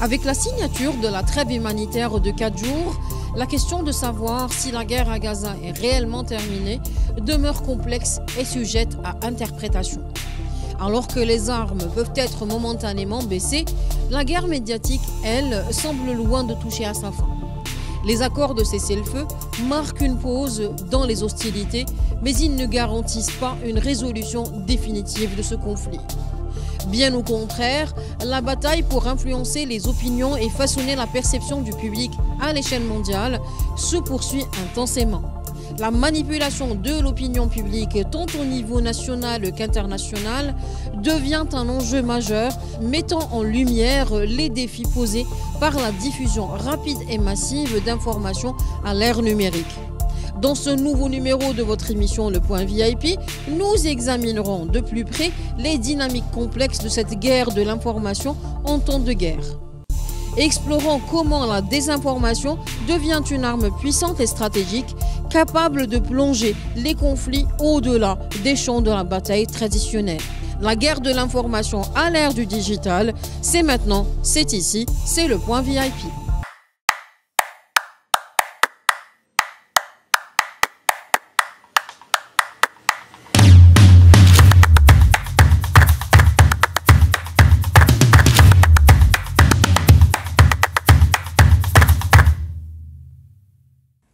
Avec la signature de la trêve humanitaire de 4 jours, la question de savoir si la guerre à Gaza est réellement terminée demeure complexe et sujette à interprétation. Alors que les armes peuvent être momentanément baissées, la guerre médiatique, elle, semble loin de toucher à sa fin. Les accords de cessez-le-feu marquent une pause dans les hostilités, mais ils ne garantissent pas une résolution définitive de ce conflit. Bien au contraire, la bataille pour influencer les opinions et façonner la perception du public à l'échelle mondiale se poursuit intensément. La manipulation de l'opinion publique, tant au niveau national qu'international, devient un enjeu majeur, mettant en lumière les défis posés par la diffusion rapide et massive d'informations à l'ère numérique. Dans ce nouveau numéro de votre émission Le Point VIP, nous examinerons de plus près les dynamiques complexes de cette guerre de l'information en temps de guerre. Explorons comment la désinformation devient une arme puissante et stratégique, capable de plonger les conflits au-delà des champs de la bataille traditionnelle. La guerre de l'information à l'ère du digital, c'est maintenant, c'est ici, c'est Le Point VIP.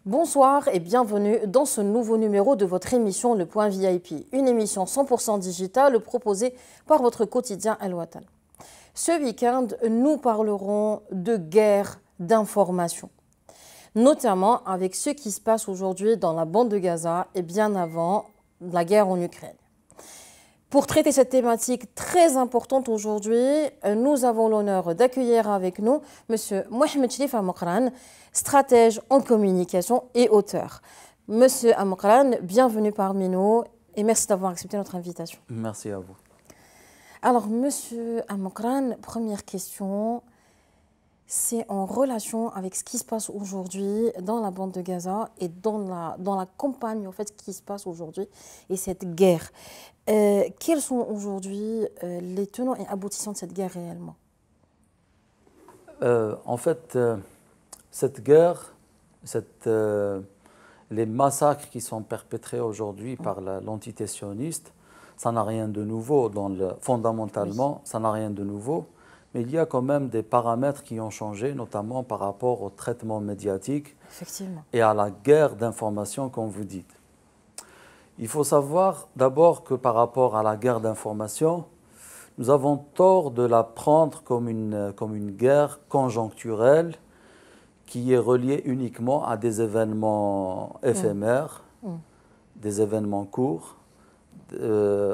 Bonsoir et bienvenue dans ce nouveau numéro de votre émission Le Point VIP, une émission 100% digitale proposée par votre quotidien El Watan. Ce week-end, nous parlerons de guerre d'information, notamment avec ce qui se passe aujourd'hui dans la bande de Gaza et bien avant la guerre en Ukraine. Pour traiter cette thématique très importante aujourd'hui, nous avons l'honneur d'accueillir avec nous M. Mohamed Cherif Amokran, stratège en communication et auteur. Monsieur Amokran, bienvenue parmi nous et merci d'avoir accepté notre invitation. Merci à vous. Alors, Monsieur Amokran, première question, c'est en relation avec ce qui se passe aujourd'hui dans la bande de Gaza et dans la campagne en fait, qui se passe aujourd'hui et cette guerre. Quels sont aujourd'hui les tenants et aboutissants de cette guerre réellement? En fait, cette guerre, les massacres qui sont perpétrés aujourd'hui par l'entité sioniste, ça n'a rien de nouveau. Fondamentalement, ça n'a rien de nouveau. Mais il y a quand même des paramètres qui ont changé, notamment par rapport au traitement médiatique et à la guerre d'information, comme vous dites. Il faut savoir d'abord que par rapport à la guerre d'information, nous avons tort de la prendre comme une guerre conjoncturelle qui est reliée uniquement à des événements éphémères, des événements courts,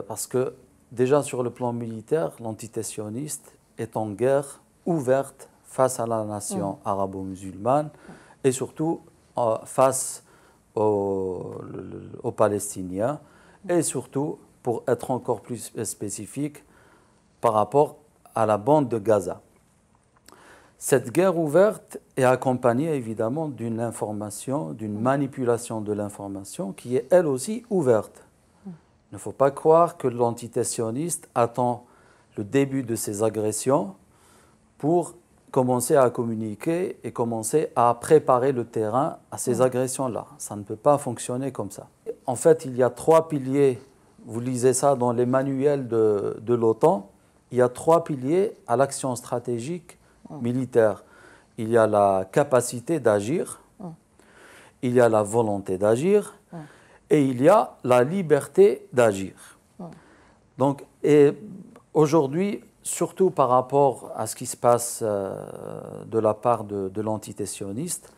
parce que déjà sur le plan militaire, l'entité sioniste est en guerre ouverte face à la nation arabo-musulmane et surtout face aux Palestiniens et surtout, pour être encore plus spécifique, par rapport à la bande de Gaza. Cette guerre ouverte est accompagnée évidemment d'une information, d'une manipulation de l'information qui est elle aussi ouverte. Il ne faut pas croire que l'entité sioniste attend le début de ces agressions pour commencer à communiquer et commencer à préparer le terrain à ces agressions-là. Ça ne peut pas fonctionner comme ça. En fait, il y a 3 piliers, vous lisez ça dans les manuels de l'OTAN, il y a 3 piliers à l'action stratégique militaire. Il y a la capacité d'agir, il y a la volonté d'agir et il y a la liberté d'agir. Donc, aujourd'hui, surtout par rapport à ce qui se passe de la part de l'entité sioniste,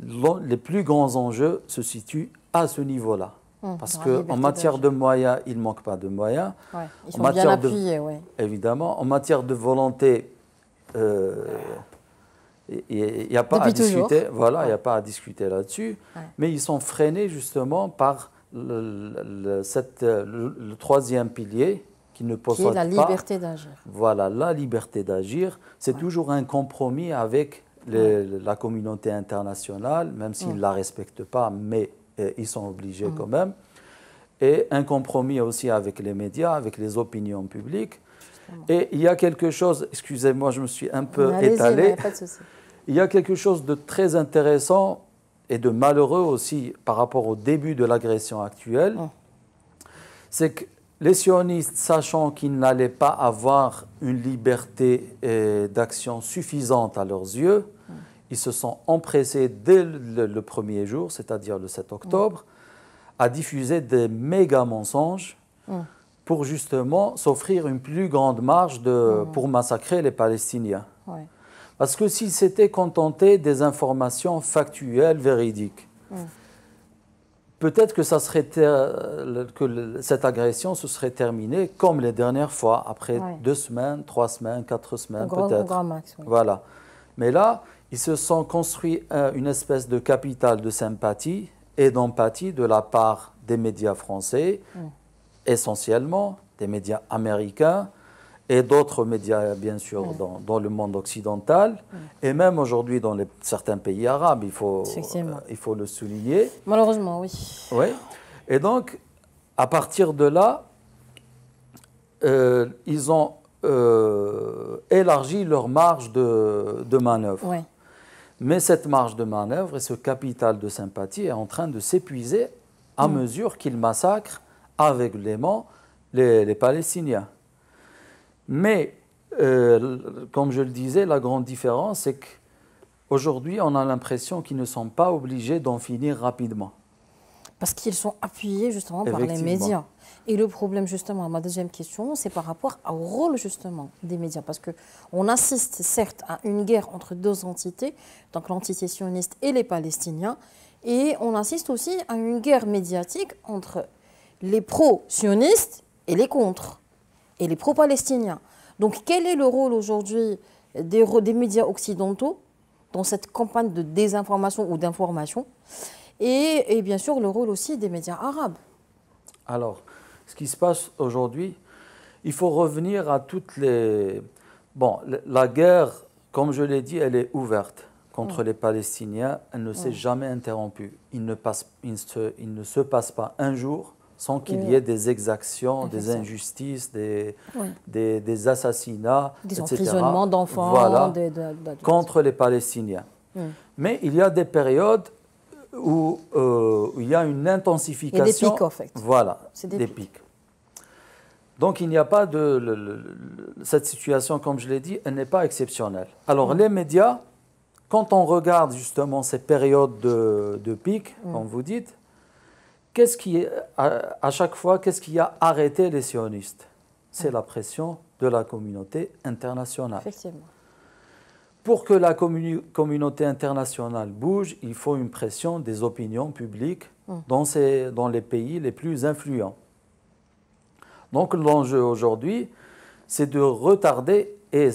les plus grands enjeux se situent à ce niveau-là. Parce qu'en matière de moyens, il ne manque pas de moyens. Ils sont bien appuyés, évidemment. En matière de volonté, il n'y a pas à discuter. Voilà, il n'y a pas à discuter là-dessus. Mais ils sont freinés justement par le 3e pilier, qui ne possède pas. La liberté d'agir. Voilà, la liberté d'agir, c'est toujours un compromis avec la communauté internationale, même s'ils ne la respectent pas, mais ils sont obligés quand même. Et un compromis aussi avec les médias, avec les opinions publiques. Et il y a quelque chose, excusez-moi, je me suis un peu Allez-y, étalé. il n'y a pas de souci. Il y a quelque chose de très intéressant et de malheureux aussi par rapport au début de l'agression actuelle. C'est que les sionistes, sachant qu'ils n'allaient pas avoir une liberté d'action suffisante à leurs yeux, ils se sont empressés dès le premier jour, c'est-à-dire le 7 octobre, à diffuser des méga mensonges pour justement s'offrir une plus grande marge pour massacrer les Palestiniens. Ouais. Parce que s'ils s'étaient contentés des informations factuelles, véridiques, peut-être que cette agression se serait terminée comme les dernières fois, après 2 semaines, 3 semaines, 4 semaines peut-être. Grand max, Voilà. Mais là, ils se sont construits une espèce de capital de sympathie et d'empathie de la part des médias français, essentiellement des médias américains et d'autres médias, bien sûr, dans le monde occidental, et même aujourd'hui dans certains pays arabes, il faut le souligner. Malheureusement, oui. Oui. Et donc, à partir de là, ils ont élargi leur marge de manœuvre. Ouais. Mais cette marge de manœuvre et ce capital de sympathie est en train de s'épuiser à mesure qu'ils massacrent aveuglément les Palestiniens. Mais, comme je le disais, la grande différence, c'est qu'aujourd'hui, on a l'impression qu'ils ne sont pas obligés d'en finir rapidement. Parce qu'ils sont appuyés justement par les médias. Et le problème justement, ma deuxième question, c'est par rapport au rôle justement des médias. Parce qu'on assiste certes à une guerre entre deux entités, donc l'entité sioniste et les Palestiniens, et on assiste aussi à une guerre médiatique entre les pro-sionistes et les contre, et les pro-palestiniens. Donc quel est le rôle aujourd'hui des médias occidentaux dans cette campagne de désinformation ou d'information et bien sûr le rôle aussi des médias arabes? Alors, ce qui se passe aujourd'hui, il faut revenir à toutes les... Bon, la guerre, comme je l'ai dit, elle est ouverte contre les Palestiniens. Elle ne s'est jamais interrompue. Il ne se passe pas un jour sans qu'il y ait des exactions, des injustices, des assassinats, des etc. emprisonnements d'enfants, voilà, contre les Palestiniens. Mais il y a des périodes où il y a une intensification. Il y a des pics, en fait. Voilà, des pics. Donc, il n'y a pas cette situation, comme je l'ai dit, elle n'est pas exceptionnelle. Alors, les médias, quand on regarde justement ces périodes de pics, comme vous dites, à chaque fois, qu'est-ce qui a arrêté les sionistes? C'est la pression de la communauté internationale. Effectivement. Pour que la communauté internationale bouge, il faut une pression des opinions publiques dans les pays les plus influents. Donc l'enjeu aujourd'hui, c'est de retarder, et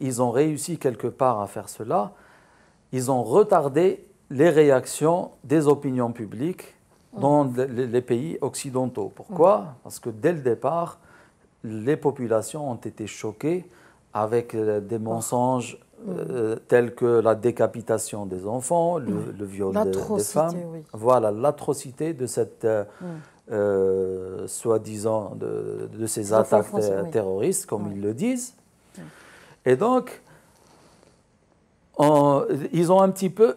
ils ont réussi quelque part à faire cela, ils ont retardé les réactions des opinions publiques dans les pays occidentaux. Pourquoi? Parce que dès le départ, les populations ont été choquées avec des mensonges tels que la décapitation des enfants, le viol des femmes. Oui. Voilà, l'atrocité de cette soi-disant de ces attaques terroristes, comme ils le disent. Et donc, ils ont un petit peu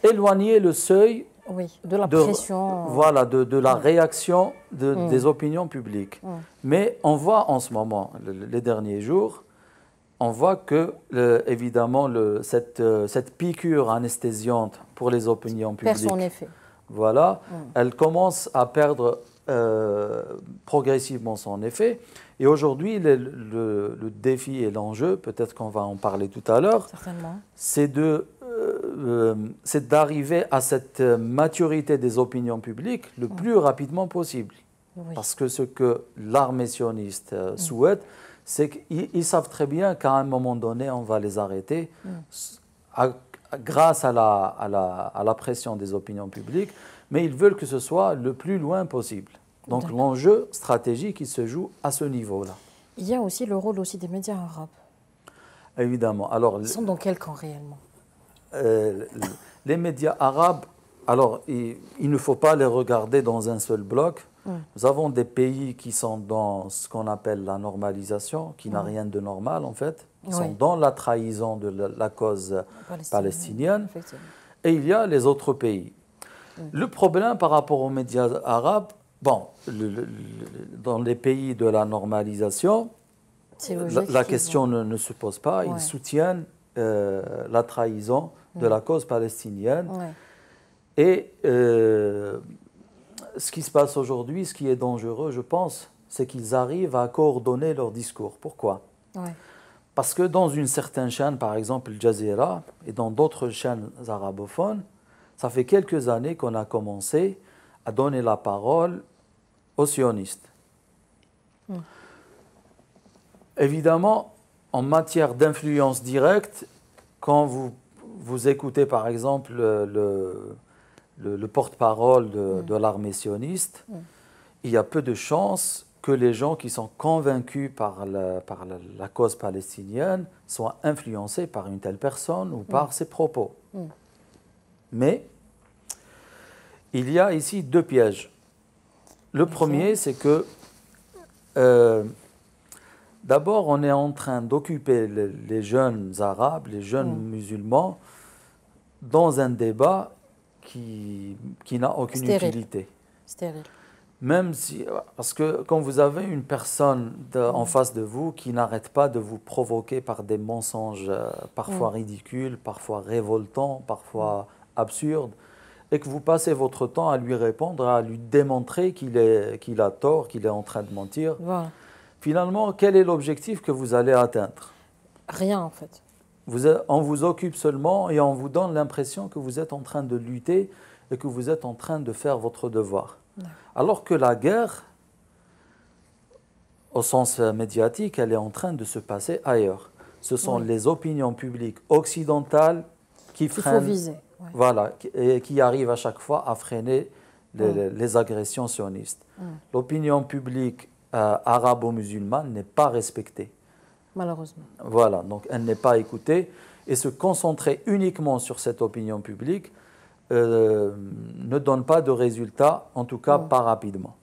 éloigné le seuil de la pression. Voilà, de la réaction des opinions publiques. Mais on voit en ce moment, les derniers jours, on voit que, évidemment, cette piqûre anesthésiante pour les opinions publiques, perd son effet. Voilà, elle commence à perdre progressivement son effet. Et aujourd'hui, le défi et l'enjeu, peut-être qu'on va en parler tout à l'heure, c'est d'arriver à cette maturité des opinions publiques le plus rapidement possible. Oui. Parce que ce que l'armée sioniste souhaite, c'est qu'ils savent très bien qu'à un moment donné, on va les arrêter grâce à la pression des opinions publiques, mais ils veulent que ce soit le plus loin possible. Donc l'enjeu stratégique, il se joue à ce niveau-là. Il y a aussi le rôle aussi des médias arabes. Évidemment. Alors, ils sont dans quel camp réellement? Les médias arabes, alors il ne faut pas les regarder dans un seul bloc. Nous avons des pays qui sont dans ce qu'on appelle la normalisation, qui n'a rien de normal en fait, qui sont dans la trahison de la cause palestinienne. Et il y a les autres pays. Le problème par rapport aux médias arabes, bon, dans les pays de la normalisation, la question ne se pose pas. Ils soutiennent la trahison de la cause palestinienne. Et ce qui se passe aujourd'hui, ce qui est dangereux, je pense, c'est qu'ils arrivent à coordonner leur discours. Pourquoi? Parce que dans une certaine chaîne, par exemple Al Jazeera, et dans d'autres chaînes arabophones, ça fait quelques années qu'on a commencé à donner la parole aux sionistes. Évidemment, en matière d'influence directe, quand vous écoutez par exemple le porte-parole de l'armée sioniste, il y a peu de chances que les gens qui sont convaincus par la cause palestinienne soient influencés par une telle personne ou par ses propos. Mais il y a ici deux pièges. Le premier, c'est que d'abord, on est en train d'occuper les jeunes arabes, les jeunes musulmans, dans un débat qui n'a aucune utilité. Stérile. Même si, parce que quand vous avez une personne en face de vous qui n'arrête pas de vous provoquer par des mensonges parfois ridicules, parfois révoltants, parfois absurdes, et que vous passez votre temps à lui répondre, à lui démontrer qu'il a tort, qu'il est en train de mentir, finalement, quel est l'objectif que vous allez atteindre? Rien en fait. On vous occupe seulement et on vous donne l'impression que vous êtes en train de lutter et que vous êtes en train de faire votre devoir. Alors que la guerre, au sens médiatique, elle est en train de se passer ailleurs. Ce sont les opinions publiques occidentales qui freinent, faut viser. Voilà, et qui arrivent à chaque fois à freiner les agressions sionistes. L'opinion publique arabo-musulmane n'est pas respectée. Malheureusement. Voilà, donc elle n'est pas écoutée. Et se concentrer uniquement sur cette opinion publique ne donne pas de résultats, en tout cas pas rapidement.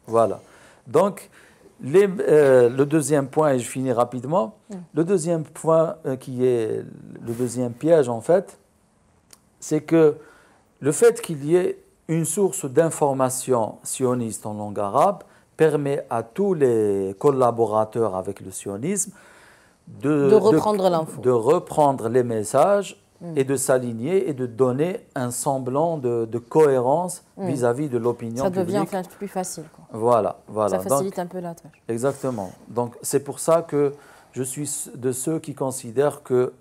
Voilà. Donc, le deuxième point, et je finis rapidement, le deuxième point qui est le deuxième piège en fait, c'est que le fait qu'il y ait une source d'information sioniste en langue arabe permet à tous les collaborateurs avec le sionisme de reprendre l'info, de reprendre les messages et de s'aligner et de donner un semblant de cohérence vis-à-vis de l'opinion publique. Ça devient plus facile. Quoi. Voilà. Ça facilite un peu la tâche. Exactement. Donc c'est pour ça que je suis de ceux qui considèrent que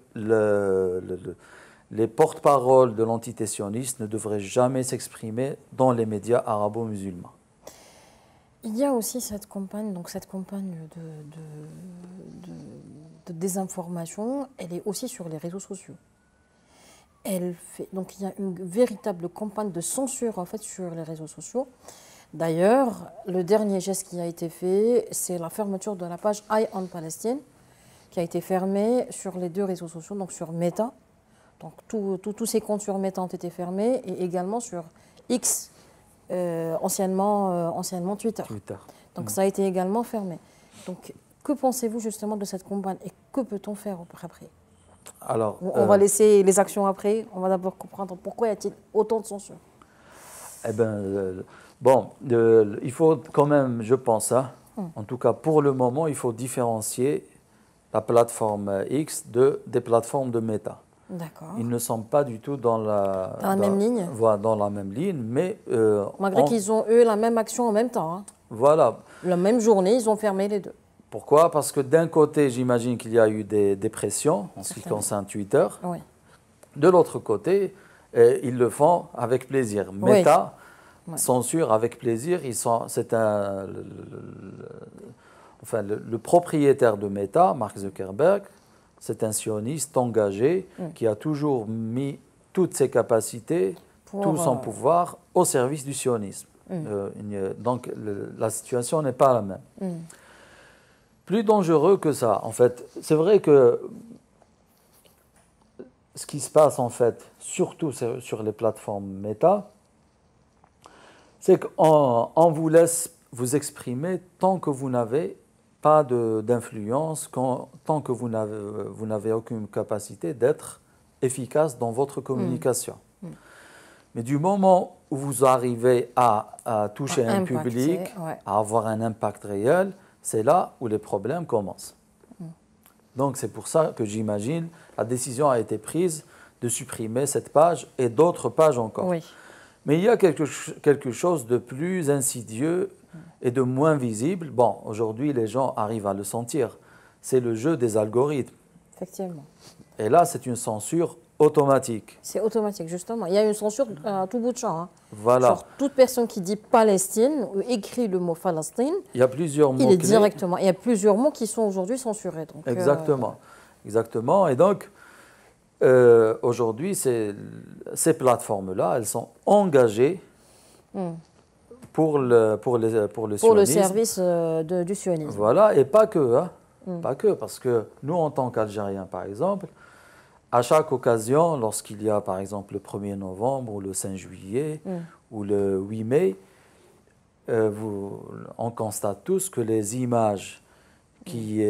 les porte-paroles de l'entité sioniste ne devraient jamais s'exprimer dans les médias arabo-musulmans. Il y a aussi cette campagne de désinformation, elle est aussi sur les réseaux sociaux. Donc il y a une véritable campagne de censure en fait sur les réseaux sociaux. D'ailleurs, le dernier geste qui a été fait, c'est la fermeture de la page Eye on Palestine, qui a été fermée sur les deux réseaux sociaux, donc sur Meta. Donc tous ces comptes sur Meta ont été fermés et également sur X, anciennement Twitter. Donc ça a été également fermé. Donc que pensez-vous justement de cette campagne et que peut-on faire après? Alors, on va laisser les actions après. On va d'abord comprendre pourquoi y a-t-il autant de censure. Eh bien, il faut quand même, je pense, en tout cas pour le moment, il faut différencier la plateforme X des plateformes de Meta. D'accord. Ils ne sont pas du tout dans la même ligne. Voilà, dans la même ligne, mais malgré qu'ils ont eu la même action en même temps. Voilà. La même journée, ils ont fermé les deux. Pourquoi? Parce que d'un côté, j'imagine qu'il y a eu des pressions en ce qui concerne Twitter. Oui. De l'autre côté, ils le font avec plaisir. Meta censure avec plaisir. Le propriétaire de Meta, Mark Zuckerberg, c'est un sioniste engagé qui a toujours mis toutes ses capacités, tout son pouvoir au service du sionisme. Donc la situation n'est pas la même. Plus dangereux que ça, en fait, c'est vrai que ce qui se passe, en fait, surtout sur les plateformes Meta, C'est qu'on vous laisse vous exprimer tant que vous n'avez pas d'influence, tant que vous n'avez aucune capacité d'être efficace dans votre communication. Mais du moment où vous arrivez à toucher un public, à avoir un impact réel, c'est là où les problèmes commencent. Donc c'est pour ça que j'imagine la décision a été prise de supprimer cette page et d'autres pages encore. Oui. Mais il y a quelque chose de plus insidieux et de moins visible. Bon, aujourd'hui, les gens arrivent à le sentir. C'est le jeu des algorithmes. Effectivement. Et là, c'est une censure automatique. C'est automatique, justement. Il y a une censure à tout bout de champ. Hein. Voilà. Genre, toute personne qui dit Palestine ou écrit le mot Palestine, il y a plusieurs mots. Il est directement. Il y a plusieurs mots qui sont aujourd'hui censurés. Donc, exactement. Exactement. Et donc, aujourd'hui, ces plateformes-là, elles sont engagées pour le service du sionisme. Voilà, et pas que. Hein. Pas que, parce que nous, en tant qu'Algériens, par exemple, à chaque occasion, lorsqu'il y a, par exemple, le 1er novembre ou le 5 juillet ou le 8 mai, on constate tous que les images qui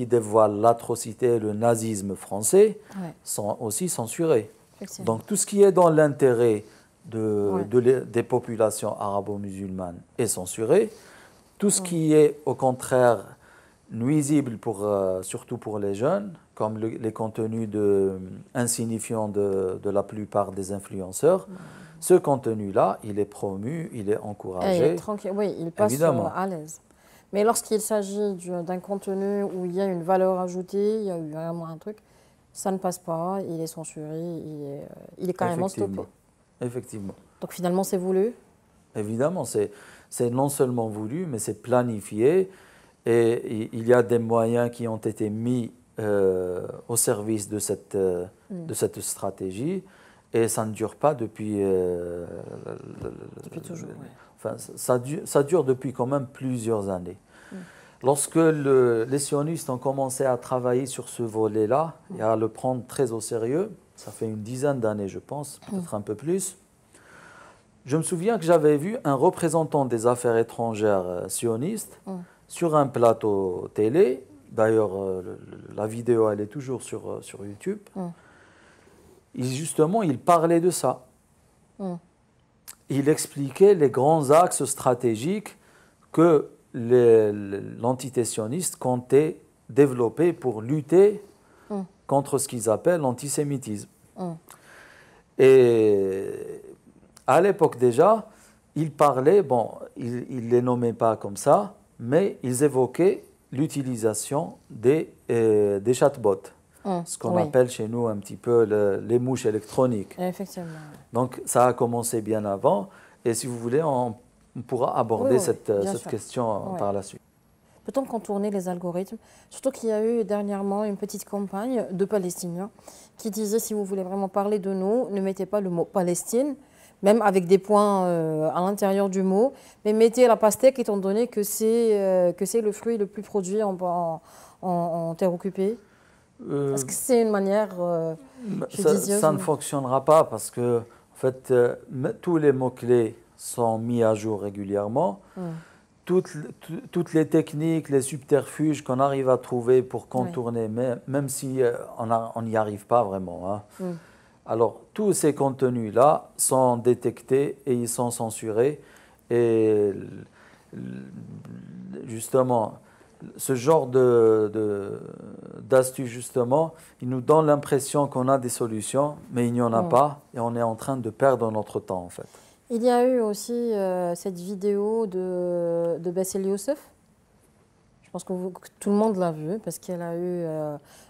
dévoilent l'atrocité et le nazisme français sont aussi censurées. Donc tout ce qui est dans l'intérêt des populations arabo-musulmanes est censuré. Tout ce qui est au contraire nuisible, surtout pour les jeunes, comme les contenus insignifiants de la plupart des influenceurs, ce contenu-là, il est promu, il est encouragé. Oui, il passe à l'aise. Mais lorsqu'il s'agit d'un contenu où il y a une valeur ajoutée, il y a eu vraiment un truc, ça ne passe pas, il est censuré, il est carrément stoppé. Effectivement. Donc finalement, c'est voulu? Évidemment, c'est non seulement voulu, mais c'est planifié. Et il y a des moyens qui ont été mis au service de cette stratégie. Et ça ne dure pas depuis toujours. Enfin, ça dure depuis quand même plusieurs années. Lorsque les sionistes ont commencé à travailler sur ce volet-là et à le prendre très au sérieux, ça fait une dizaine d'années, je pense, peut-être un peu plus, je me souviens que j'avais vu un représentant des affaires étrangères sionistes sur un plateau télé. D'ailleurs, la vidéo, elle est toujours sur YouTube. Justement, il parlait de ça. Il expliquait les grands axes stratégiques que l'entité sioniste comptait développer pour lutter contre ce qu'ils appellent l'antisémitisme. Et à l'époque déjà, ils parlaient, bon, ils ne les nommaient pas comme ça, mais ils évoquaient l'utilisation des chatbots. Ce qu'on appelle chez nous un petit peu les mouches électroniques. Effectivement. Donc ça a commencé bien avant. Et si vous voulez, on pourra aborder cette question par la suite. Peut-on contourner les algorithmes? Surtout qu'il y a eu dernièrement une petite campagne de Palestiniens qui disait, si vous voulez vraiment parler de nous, ne mettez pas le mot Palestine, même avec des points à l'intérieur du mot, mais mettez la pastèque étant donné que c'est le fruit le plus produit en terre occupée. Est-ce que c'est une manière ça ne fonctionnera pas parce que en fait, tous les mots-clés sont mis à jour régulièrement. Toutes les techniques, les subterfuges qu'on arrive à trouver pour contourner, même si on n'y arrive pas vraiment. Hein. Alors, tous ces contenus-là sont détectés et ils sont censurés. Et justement, ce genre d'astuce, justement, il nous donne l'impression qu'on a des solutions, mais il n'y en a pas, et on est en train de perdre notre temps, en fait. Il y a eu aussi cette vidéo de Bessel Youssef. Je pense que tout le monde l'a vue, parce qu'elle a eu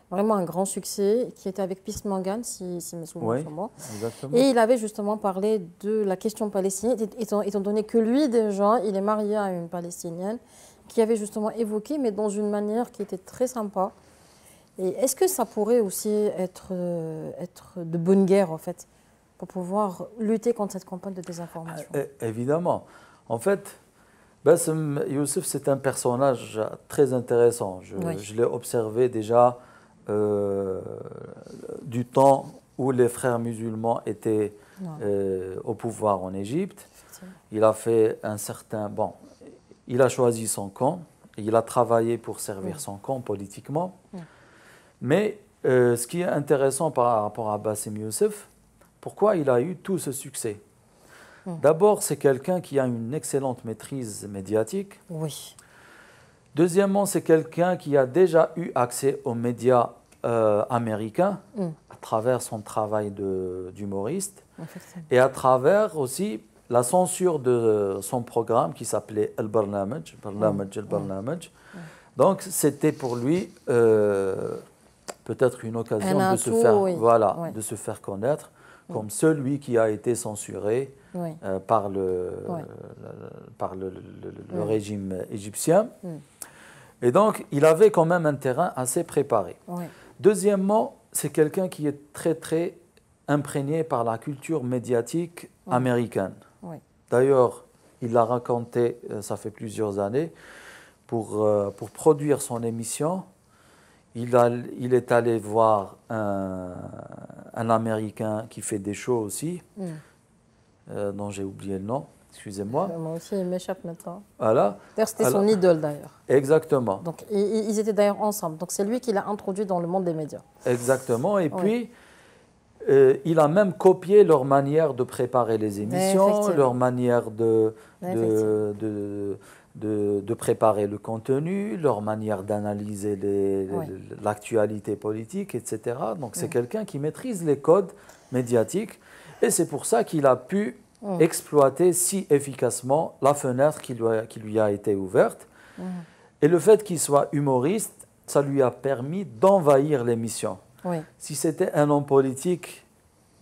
vraiment un grand succès, qui était avec Peace Morgan, si mes souvenirs sont bons. Exactement. Et il avait justement parlé de la question palestinienne, étant donné que lui, déjà, il est marié à une Palestinienne, qui avait justement évoqué, mais dans une manière qui était très sympa. Et est-ce que ça pourrait aussi être de bonne guerre, en fait, pour pouvoir lutter contre cette campagne de désinformation? Évidemment. En fait, Bassem Youssef, c'est un personnage très intéressant. Je l'ai observé déjà du temps où les frères musulmans étaient au pouvoir en Égypte. Il a fait un certain... Bon, il a choisi son camp, il a travaillé pour servir son camp politiquement. Mais ce qui est intéressant par rapport à Bassem Youssef, pourquoi il a eu tout ce succès? D'abord, c'est quelqu'un qui a une excellente maîtrise médiatique. Oui. Deuxièmement, c'est quelqu'un qui a déjà eu accès aux médias américains à travers son travail d'humoriste et à travers aussi la censure de son programme qui s'appelait El Barnamaj. Donc, c'était pour lui peut-être une occasion de se faire connaître comme celui qui a été censuré par le régime égyptien. Et donc, il avait quand même un terrain assez préparé. Deuxièmement, c'est quelqu'un qui est très, très imprégné par la culture médiatique américaine. D'ailleurs, il l'a raconté, ça fait plusieurs années, pour produire son émission, il est allé voir un Américain qui fait des shows aussi, dont j'ai oublié le nom, excusez-moi. Moi aussi, il m'échappe maintenant. Voilà. D'ailleurs, c'était son idole, d'ailleurs. Exactement. Donc, ils étaient d'ailleurs ensemble. Donc, c'est lui qui l'a introduit dans le monde des médias. Exactement. Et puis, il a même copié leur manière de préparer les émissions, leur manière de préparer le contenu, leur manière d'analyser l'actualité politique, etc. Donc c'est quelqu'un qui maîtrise les codes médiatiques et c'est pour ça qu'il a pu exploiter si efficacement la fenêtre qui lui a été ouverte. Et le fait qu'il soit humoriste, ça lui a permis d'envahir l'émission. Si c'était un homme politique...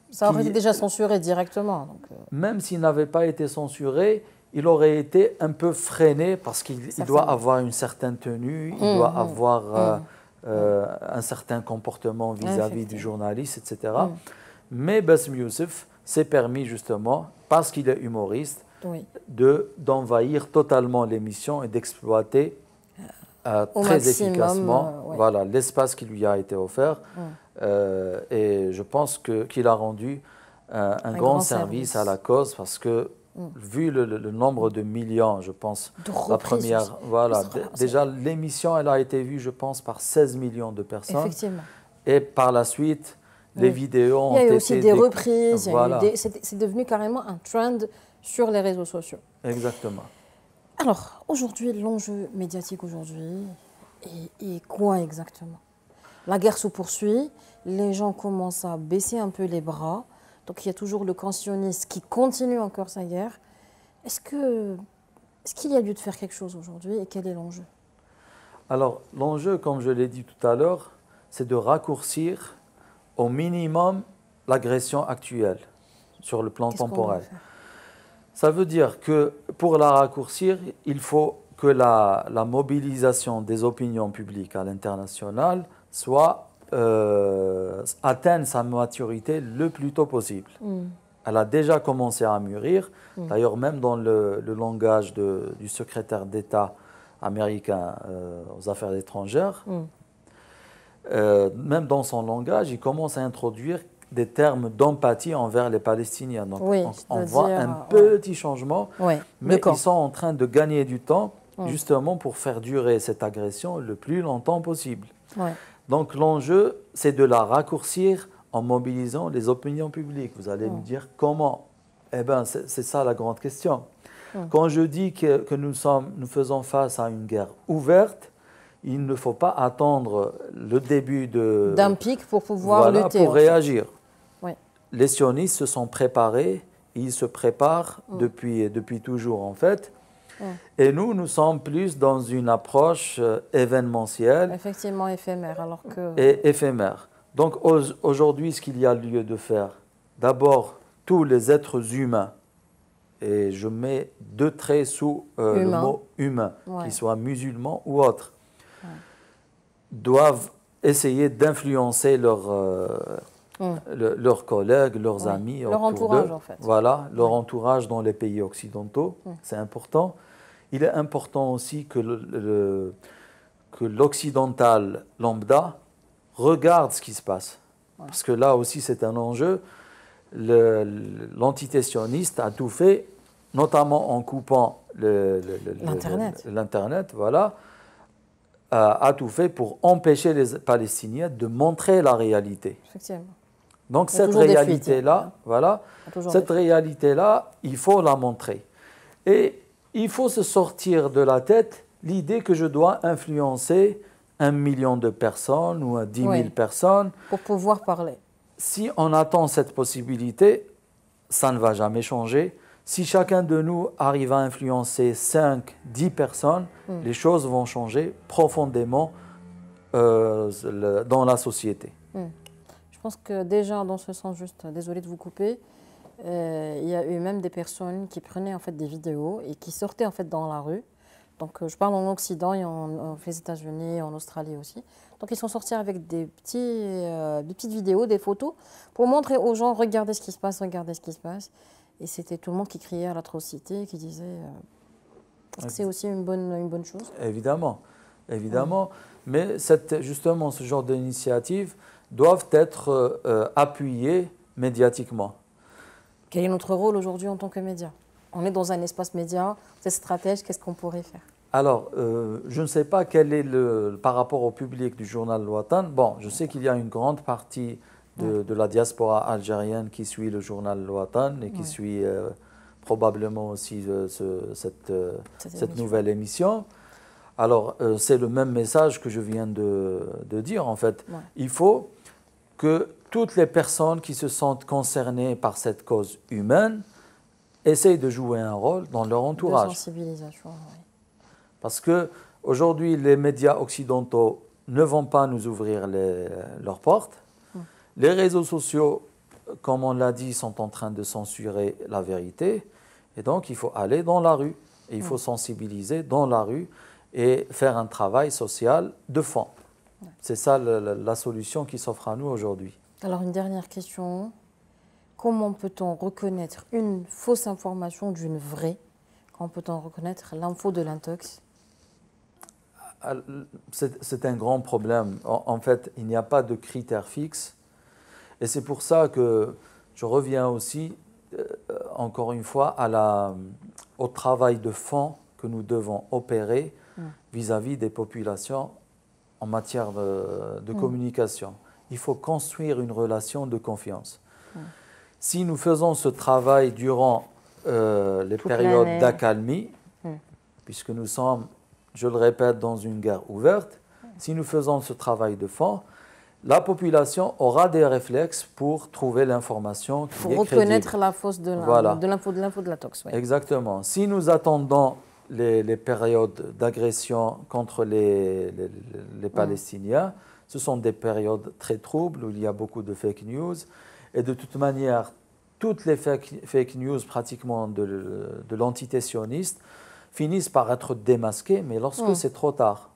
Ça aurait été déjà censuré directement. Donc même s'il n'avait pas été censuré, il aurait été un peu freiné parce qu'il doit avoir une certaine tenue, il doit avoir un certain comportement vis-à-vis du journaliste, etc. Mais Bassem Youssef s'est permis justement, parce qu'il est humoriste, d'envahir totalement l'émission et d'exploiter très efficacement l'espace qui lui a été offert. Et je pense qu'il a rendu un grand service à la cause parce que vu le nombre de millions, je pense, la première, déjà l'émission, elle a été vue, je pense, par 16 millions de personnes. Effectivement. Et par la suite, les vidéos ont été... Il y a eu aussi des reprises, c'est devenu carrément un trend sur les réseaux sociaux. Exactement. Alors, aujourd'hui, l'enjeu médiatique aujourd'hui est quoi exactement? La guerre se poursuit, les gens commencent à baisser un peu les bras. Donc il y a toujours le camp sioniste qui continue encore sa guerre. Est-ce qu'il y a lieu de faire quelque chose aujourd'hui et quel est l'enjeu? Alors l'enjeu, comme je l'ai dit tout à l'heure, c'est de raccourcir au minimum l'agression actuelle sur le plan temporel. Ça veut dire que pour la raccourcir, il faut que la mobilisation des opinions publiques à l'international atteigne sa maturité le plus tôt possible. Elle a déjà commencé à mûrir. D'ailleurs, même dans le langage du secrétaire d'État américain aux affaires étrangères, même dans son langage, il commence à introduire des termes d'empathie envers les Palestiniens. Donc, on voit un petit changement, mais ils sont en train de gagner du temps justement pour faire durer cette agression le plus longtemps possible. Donc l'enjeu, c'est de la raccourcir en mobilisant les opinions publiques. Vous allez me dire comment? Eh bien, c'est ça la grande question. Quand je dis que nous faisons face à une guerre ouverte, il ne faut pas attendre le début d'un pic pour pouvoir lutter. Pour réagir. Les sionistes se sont préparés, ils se préparent depuis toujours en fait. Et nous sommes plus dans une approche événementielle. Effectivement éphémère. Et éphémère. Donc aujourd'hui, ce qu'il y a lieu de faire, d'abord, tous les êtres humains, et je mets deux traits sous le mot humain, qu'ils soient musulmans ou autres, doivent essayer d'influencer leurs collègues, leurs amis, leur entourage en fait. Voilà, leur entourage dans les pays occidentaux, c'est important. Il est important aussi que l'occidental lambda regarde ce qui se passe. Parce que là aussi, c'est un enjeu. l'entité sioniste a tout fait, notamment en coupant l'Internet, voilà, a tout fait pour empêcher les Palestiniens de montrer la réalité. Effectivement. Donc cette réalité-là, voilà, cette réalité-là, il faut la montrer. Et il faut se sortir de la tête l'idée que je dois influencer 1 million de personnes ou 10 000 personnes. Pour pouvoir parler. Si on attend cette possibilité, ça ne va jamais changer. Si chacun de nous arrive à influencer 5, 10 personnes, les choses vont changer profondément dans la société. Je pense que déjà, dans ce sens, juste, désolé de vous couper, il y a eu même des personnes qui prenaient en fait des vidéos et qui sortaient en fait dans la rue. Donc je parle en Occident et en les États-Unis, en Australie aussi. Donc ils sont sortis avec des petites vidéos, des photos, pour montrer aux gens, regardez ce qui se passe, regardez ce qui se passe. Et c'était tout le monde qui criait à l'atrocité, qui disait, est-ce que c'est aussi une bonne chose? Évidemment, évidemment. Mais justement, ce genre d'initiatives doivent être appuyées médiatiquement. Quel est notre rôle aujourd'hui en tant que média? On est dans un espace média, c'est stratège, qu'est-ce qu'on pourrait faire? Alors, je ne sais pas quel est par rapport au public du journal Al-Watan. Bon, je sais qu'il y a une grande partie de la diaspora algérienne qui suit le journal Al-Watan et qui suit probablement aussi cette nouvelle émission. Alors, c'est le même message que je viens de dire, en fait. Il faut que toutes les personnes qui se sentent concernées par cette cause humaine essayent de jouer un rôle dans leur entourage. De sensibilisation, oui. Parce qu'aujourd'hui, les médias occidentaux ne vont pas nous ouvrir leurs portes. Les réseaux sociaux, comme on l'a dit, sont en train de censurer la vérité. Et donc, il faut aller dans la rue. Et il faut sensibiliser dans la rue et faire un travail social de fond. C'est ça la solution qui s'offre à nous aujourd'hui. Alors, une dernière question. Comment peut-on reconnaître une fausse information d'une vraie? Comment peut-on reconnaître l'info de l'intox? C'est un grand problème. En fait, il n'y a pas de critères fixes. Et c'est pour ça que je reviens aussi, encore une fois, au travail de fond que nous devons opérer vis-à-vis des populations en matière de communication. Il faut construire une relation de confiance. Si nous faisons ce travail durant les périodes d'accalmie, puisque nous sommes, je le répète, dans une guerre ouverte, si nous faisons ce travail de fond, la population aura des réflexes pour trouver l'information qui est crédible. Pour reconnaître la fausse de l'info de la tox. Exactement. Si nous attendons les périodes d'agression contre les Palestiniens, ce sont des périodes très troubles où il y a beaucoup de fake news. Et de toute manière, toutes les fake news pratiquement de l'entité sioniste finissent par être démasquées, mais lorsque c'est trop tard.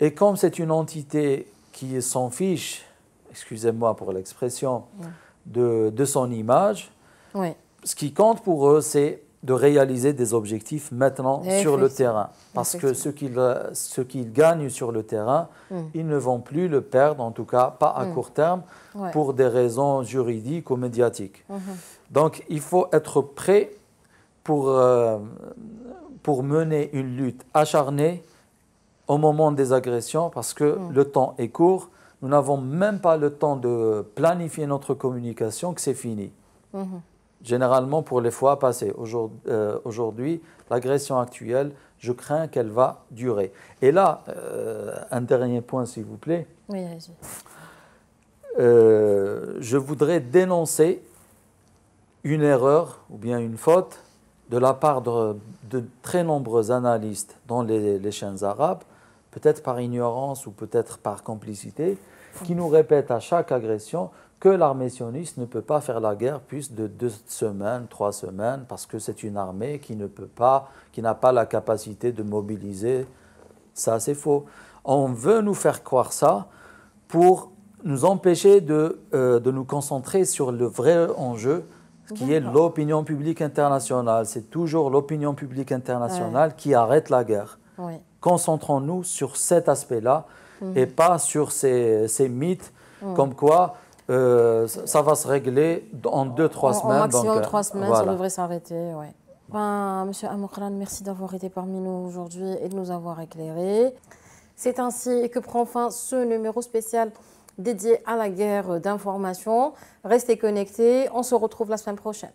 Et comme c'est une entité qui s'en fiche, excusez-moi pour l'expression, de son image, ce qui compte pour eux, c'est de réaliser des objectifs maintenant sur le terrain. Parce que ce qu'ils gagnent sur le terrain, ils ne vont plus le perdre, en tout cas pas à court terme, pour des raisons juridiques ou médiatiques. Donc il faut être prêt pour mener une lutte acharnée au moment des agressions, parce que le temps est court. Nous n'avons même pas le temps de planifier notre communication, que c'est fini. Généralement pour les fois passées. Aujourd'hui, l'agression actuelle, je crains qu'elle va durer. Et là, un dernier point, s'il vous plaît. Oui, allez-y. Je voudrais dénoncer une erreur ou bien une faute de la part de très nombreux analystes dans les chaînes arabes, peut-être par ignorance ou peut-être par complicité, qui nous répètent à chaque agression que l'armée sioniste ne peut pas faire la guerre plus de 2 semaines, 3 semaines, parce que c'est une armée qui n'a pas la capacité de mobiliser. Ça, c'est faux. On veut nous faire croire ça pour nous empêcher de nous concentrer sur le vrai enjeu, qui est l'opinion publique internationale. C'est toujours l'opinion publique internationale qui arrête la guerre. Concentrons-nous sur cet aspect-là et pas sur ces mythes comme quoi ça va se régler en 2-3 semaines. En maximum donc, 3 semaines, voilà. ça devrait s'arrêter. Ouais. Monsieur Amokran, merci d'avoir été parmi nous aujourd'hui et de nous avoir éclairés. C'est ainsi que prend fin ce numéro spécial dédié à la guerre d'information. Restez connectés, on se retrouve la semaine prochaine.